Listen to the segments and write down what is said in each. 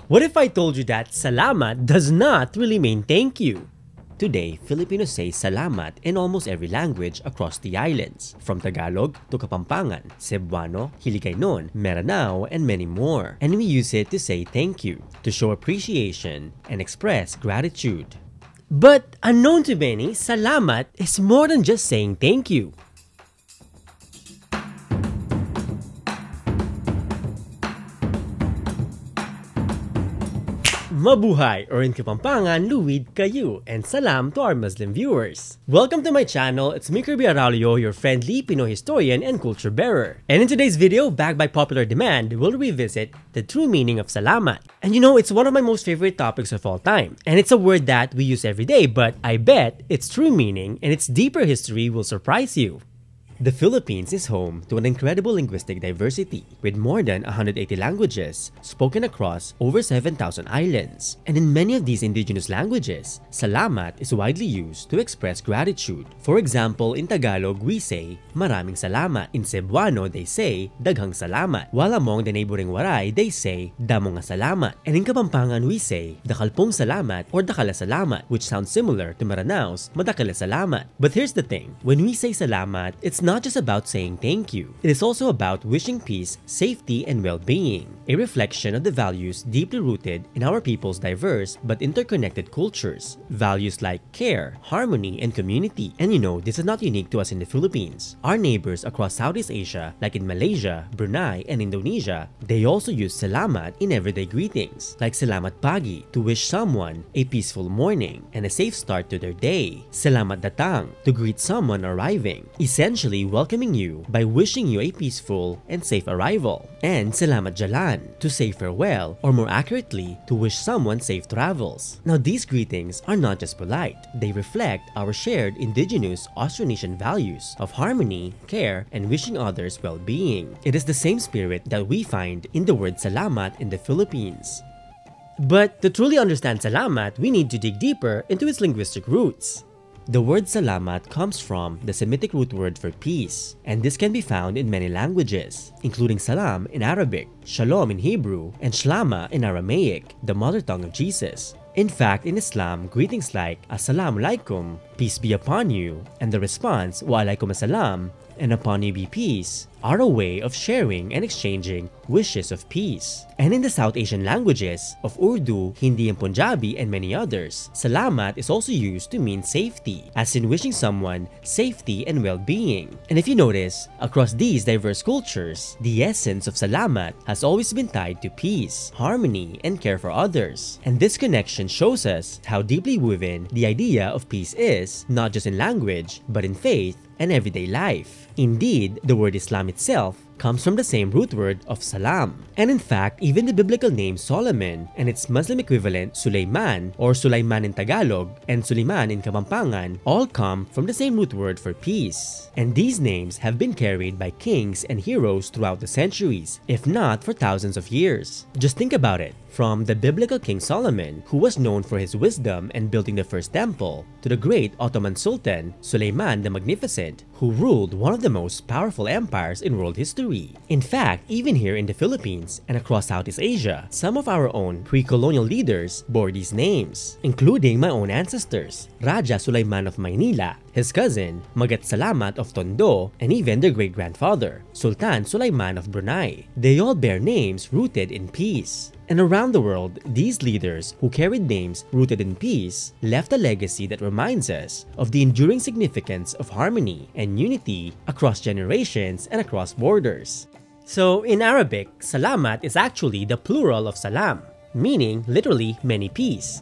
What if I told you that salamat does not really mean thank you? Today, Filipinos say salamat in almost every language across the islands, from Tagalog to Kapampangan, Cebuano, Hiligaynon, Meranao, and many more. And we use it to say thank you, to show appreciation, and express gratitude. But unknown to many, salamat is more than just saying thank you. Mabuhay, or in Kapampangan, luwid kayo, and salam to our Muslim viewers. Welcome to my channel. It's me, Kirby Araullo, your friendly Pinoy historian and culture bearer. And in today's video, backed by popular demand, we'll revisit the true meaning of salamat. And you know, it's one of my most favorite topics of all time. And it's a word that we use every day, but I bet its true meaning and its deeper history will surprise you. The Philippines is home to an incredible linguistic diversity, with more than 180 languages spoken across over 7,000 islands. And in many of these indigenous languages, salamat is widely used to express gratitude. For example, in Tagalog, we say, maraming salamat. In Cebuano, they say, daghang salamat. While among the neighboring Waray, they say, damo nga salamat. And in Kapampangan, we say, dakalpong salamat or dakala salamat, which sounds similar to Maranao's madakala salamat. But here's the thing, when we say salamat, it's not just about saying thank you. It is also about wishing peace, safety, and well-being, a reflection of the values deeply rooted in our people's diverse but interconnected cultures. Values like care, harmony, and community. And you know, this is not unique to us in the Philippines. Our neighbors across Southeast Asia, like in Malaysia, Brunei, and Indonesia, they also use salamat in everyday greetings, like salamat pagi, to wish someone a peaceful morning and a safe start to their day. Salamat datang, to greet someone arriving, essentially welcoming you by wishing you a peaceful and safe arrival. And salamat jalan, to say farewell, or more accurately, to wish someone safe travels. Now, these greetings are not just polite, they reflect our shared indigenous Austronesian values of harmony, care, and wishing others well-being. It is the same spirit that we find in the word salamat in the Philippines. But to truly understand salamat, we need to dig deeper into its linguistic roots. The word salamat comes from the Semitic root word for peace, and this can be found in many languages, including salam in Arabic, shalom in Hebrew, and shlama in Aramaic, the mother tongue of Jesus. In fact, in Islam, greetings like Assalamu alaikum, peace be upon you, and the response wa alaikum assalam, and upon you be peace, are a way of sharing and exchanging wishes of peace. And in the South Asian languages of Urdu, Hindi, and Punjabi, and many others, salamat is also used to mean safety, as in wishing someone safety and well-being. And if you notice, across these diverse cultures, the essence of salamat has always been tied to peace, harmony, and care for others. And this connection shows us how deeply woven the idea of peace is, not just in language, but in faith and everyday life. Indeed, the word Islam itself comes from the same root word of salam. And in fact, even the biblical name Solomon and its Muslim equivalent Sulaiman, or Sulaiman in Tagalog and Suliman in Kapampangan, all come from the same root word for peace. And these names have been carried by kings and heroes throughout the centuries, if not for thousands of years. Just think about it. From the biblical King Solomon, who was known for his wisdom and building the first temple, to the great Ottoman Sultan, Suleiman the Magnificent, who ruled one of the most powerful empires in world history. In fact, even here in the Philippines and across Southeast Asia, some of our own pre-colonial leaders bore these names, including my own ancestors, Raja Sulaiman of Maynila, his cousin, Magat Salamat of Tondo, and even their great-grandfather, Sultan Sulaiman of Brunei. They all bear names rooted in peace. And around the world, these leaders who carried names rooted in peace left a legacy that reminds us of the enduring significance of harmony and unity across generations and across borders. So in Arabic, salamat is actually the plural of salam, meaning literally many peace.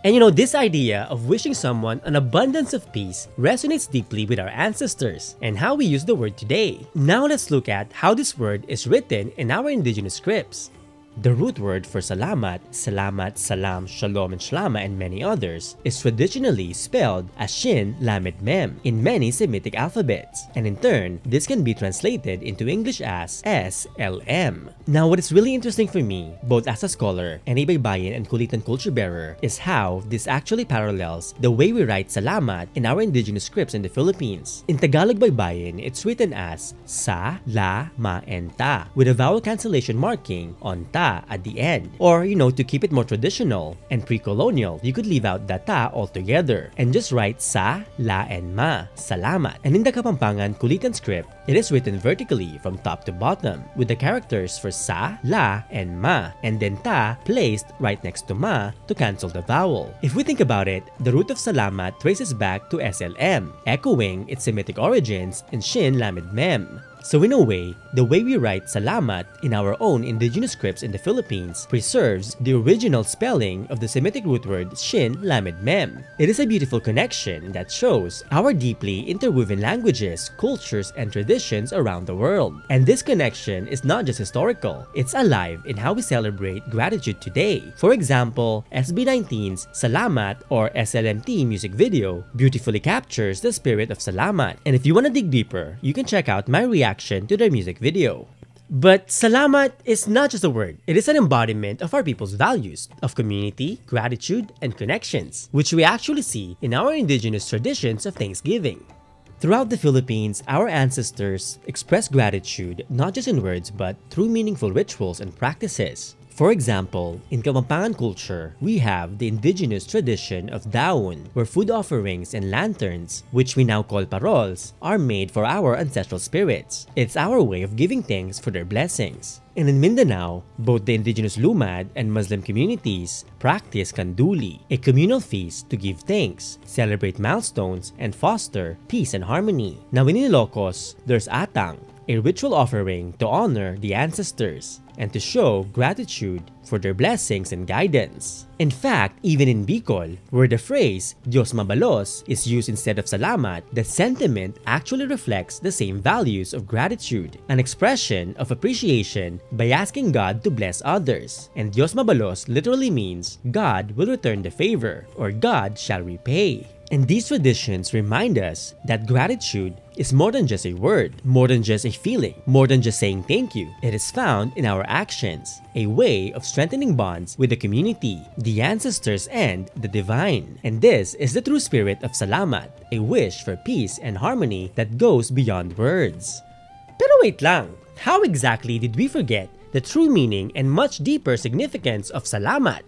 And you know, this idea of wishing someone an abundance of peace resonates deeply with our ancestors and how we use the word today. Now let's look at how this word is written in our indigenous scripts. The root word for salamat, salamat, salam, shalom, and shlama, and many others, is traditionally spelled as shin, lamed, mem in many Semitic alphabets, and in turn, this can be translated into English as SLM. Now, what is really interesting for me, both as a scholar and a Baybayin and Kulitan culture bearer, is how this actually parallels the way we write salamat in our indigenous scripts in the Philippines. In Tagalog Baybayin, it's written as sa, la, ma, and ta, with a vowel cancellation marking on ta. ta at the end. Or, to keep it more traditional and pre-colonial, you could leave out the ta altogether and just write sa, la, and ma, salamat. And in the Kapampangan Kulitan script, it is written vertically from top to bottom with the characters for sa, la, and ma, and then ta placed right next to ma to cancel the vowel. If we think about it, the root of salamat traces back to SLM, echoing its Semitic origins in Shin Lamed Mem. So in a way, the way we write Salamat in our own indigenous scripts in the Philippines preserves the original spelling of the Semitic root word Shin Lamed Mem. It is a beautiful connection that shows our deeply interwoven languages, cultures, and traditions around the world. And this connection is not just historical, it's alive in how we celebrate gratitude today. For example, SB19's Salamat or SLMT music video beautifully captures the spirit of Salamat. And if you want to dig deeper, you can check out my reaction to their music video. But Salamat is not just a word, it is an embodiment of our people's values, of community, gratitude, and connections, which we actually see in our indigenous traditions of Thanksgiving. Throughout the Philippines, our ancestors express gratitude not just in words but through meaningful rituals and practices. For example, in Kapampangan culture, we have the indigenous tradition of daon, where food offerings and lanterns, which we now call parols, are made for our ancestral spirits. It's our way of giving thanks for their blessings. And in Mindanao, both the indigenous Lumad and Muslim communities practice kanduli, a communal feast to give thanks, celebrate milestones, and foster peace and harmony. Now in Ilocos, there's atang, a ritual offering to honor the ancestors and to show gratitude for their blessings and guidance. In fact, even in Bicol, where the phrase Diyos mabalos is used instead of salamat, the sentiment actually reflects the same values of gratitude, an expression of appreciation by asking God to bless others. And Diyos mabalos literally means God will return the favor, or God shall repay. And these traditions remind us that gratitude is more than just a word, more than just a feeling, more than just saying thank you. It is found in our actions, a way of strengthening bonds with the community, the ancestors, and the divine. And this is the true spirit of Salamat, a wish for peace and harmony that goes beyond words. Pero wait lang, how exactly did we forget the true meaning and much deeper significance of Salamat?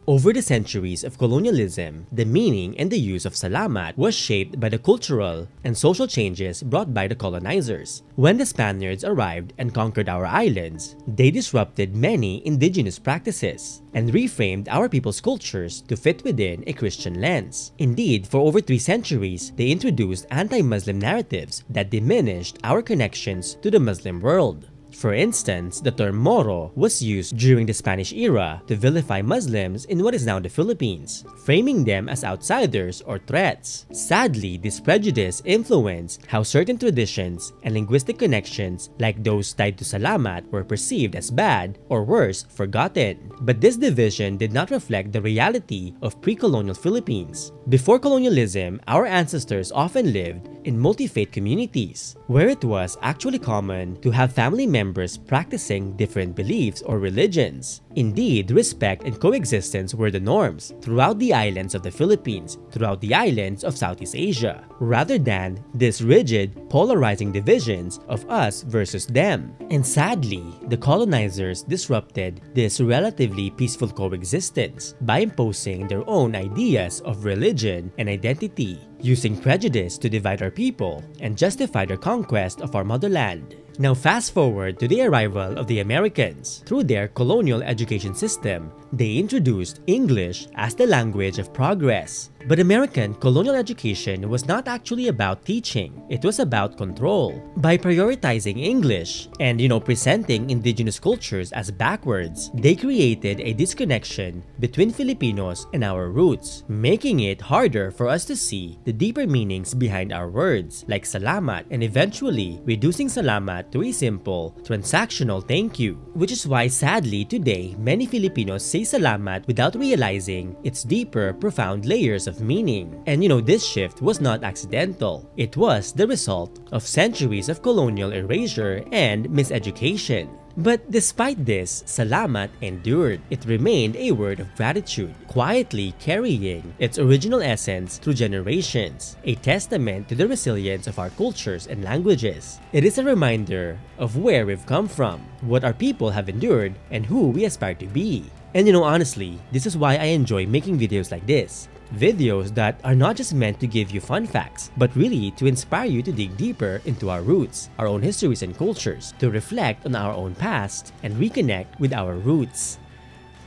Over the centuries of colonialism, the meaning and the use of Salamat was shaped by the cultural and social changes brought by the colonizers. When the Spaniards arrived and conquered our islands, they disrupted many indigenous practices and reframed our people's cultures to fit within a Christian lens. Indeed, for over 3 centuries, they introduced anti-Muslim narratives that diminished our connections to the Muslim world. For instance, the term Moro was used during the Spanish era to vilify Muslims in what is now the Philippines, framing them as outsiders or threats. Sadly, this prejudice influenced how certain traditions and linguistic connections like those tied to Salamat were perceived as bad or worse, forgotten. But this division did not reflect the reality of pre-colonial Philippines. Before colonialism, our ancestors often lived in multi-faith communities, where it was actually common to have family members practicing different beliefs or religions. Indeed, respect and coexistence were the norms throughout the islands of the Philippines, throughout the islands of Southeast Asia, rather than these rigid, polarizing divisions of us versus them. And sadly, the colonizers disrupted this relatively peaceful coexistence by imposing their own ideas of religion and identity, using prejudice to divide our people and justify their conquest of our motherland. Now fast forward to the arrival of the Americans. Through their colonial education system, they introduced English as the language of progress. But American colonial education was not actually about teaching, it was about control. By prioritizing English and, presenting indigenous cultures as backwards, they created a disconnection between Filipinos and our roots, making it harder for us to see the deeper meanings behind our words, like salamat, and eventually reducing salamat to a simple, transactional thank you. Which is why sadly today, many Filipinos say salamat without realizing its deeper, profound layers of meaning. And this shift was not accidental. It was the result of centuries of colonial erasure and miseducation. But despite this, Salamat endured. It remained a word of gratitude, quietly carrying its original essence through generations, a testament to the resilience of our cultures and languages. It is a reminder of where we've come from, what our people have endured, and who we aspire to be. And honestly, this is why I enjoy making videos like this. Videos that are not just meant to give you fun facts, but really to inspire you to dig deeper into our roots, our own histories and cultures, to reflect on our own past, and reconnect with our roots.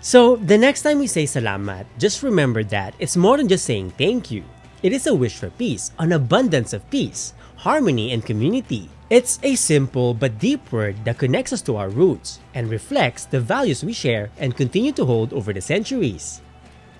So, the next time we say salamat, just remember that it's more than just saying thank you. It is a wish for peace, an abundance of peace, harmony, and community. It's a simple but deep word that connects us to our roots and reflects the values we share and continue to hold over the centuries.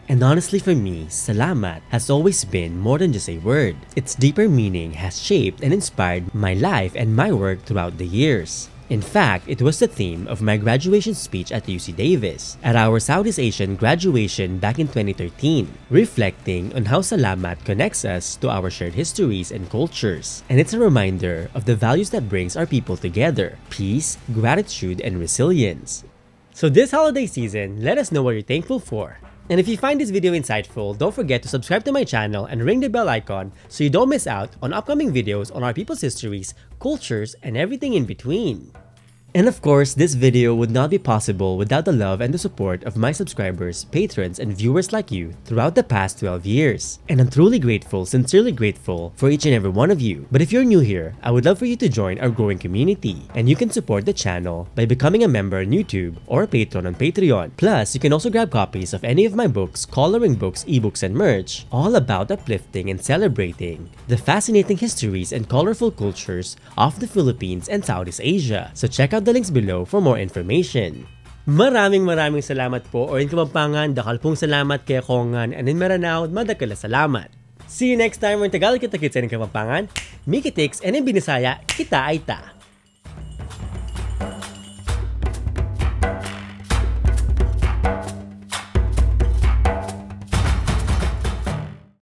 And honestly for me, Salamat has always been more than just a word. Its deeper meaning has shaped and inspired my life and my work throughout the years. In fact, it was the theme of my graduation speech at UC Davis at our Southeast Asian graduation back in 2013, reflecting on how Salamat connects us to our shared histories and cultures. And it's a reminder of the values that brings our people together: peace, gratitude, and resilience. So this holiday season, let us know what you're thankful for. And if you find this video insightful, don't forget to subscribe to my channel and ring the bell icon so you don't miss out on upcoming videos on our people's histories, cultures, and everything in between. And of course, this video would not be possible without the love and the support of my subscribers, patrons, and viewers like you throughout the past 12 years. And I'm truly grateful, sincerely grateful for each and every one of you. But if you're new here, I would love for you to join our growing community. And you can support the channel by becoming a member on YouTube or a patron on Patreon. Plus, you can also grab copies of any of my books, coloring books, ebooks, and merch, all about uplifting and celebrating the fascinating histories and colorful cultures of the Philippines and Southeast Asia. So check out the links below for more information. Maraming salamat po, or in Kapampangan, dakal pong salamat kay Kongan, and in Maranao, madakala salamat. See you next time when Tagalog kita kitsa in Kapampangan, Mikitix, and in Binisaya, kita ay ta.